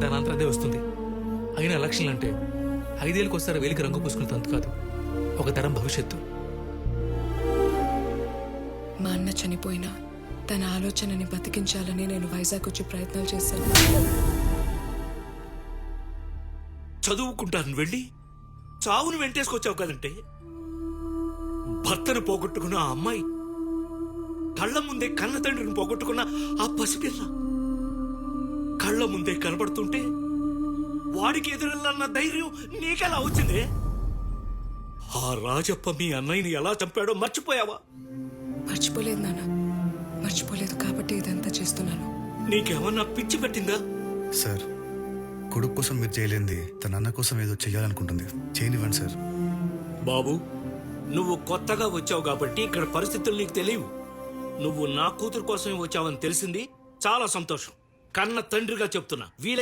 దాని అంతరదే వస్తుంది. అయినా ఎలక్షన్లు అంటే 5 ఏళ్ళకి ఒకసారి వేలికి రంగు పూసుకునే తంతు కాదు, ఒక తరం భవిష్యత్తు. మా అన్న చనిపోయినా తన ఆలోచనని బతికించాలని నేను వైజాగ్ వచ్చి ప్రయత్నాలు చేశాను. చదువుకుంటాను వెళ్ళి చావును వెంటేసుకొచ్చావు కదంటే, భర్తను పోగొట్టుకున్న ఆ అమ్మాయి, కళ్ళ ముందే కన్న తండ్రిని పోగొట్టుకున్న ఆ పసిపిల్ల కళ్ళ ముందే కనబడుతుంటే వాడికి ఎదురెళ్ళన్న ధైర్యం నీకెలా వచ్చిందే? ఆ రాజప్ప మీ అన్నయ్యని ఎలా చంపాడో మర్చిపోయావా? మర్చిపోలేదు నాన్న, మర్చిపోలేదు కాబట్టి ఇదంతా చేస్తున్నాను. నీకేమన్నా పిచ్చి పెట్టిందా? సార్, కొడుకు కోసం మీరు చేయలేంది తన అన్న కోసం ఏదో చెయ్యాలనుకుంటుంది. చేయనివ్వండి సార్. బాబు, నువ్వు కొత్తగా వచ్చావు కాబట్టి ఇక్కడ పరిస్థితులు నీకు తెలియవు. నువ్వు నా కూతురు కోసమే వచ్చావని తెలిసింది, చాలా సంతోషం. కన్న తండ్రిగా చెప్తున్నా,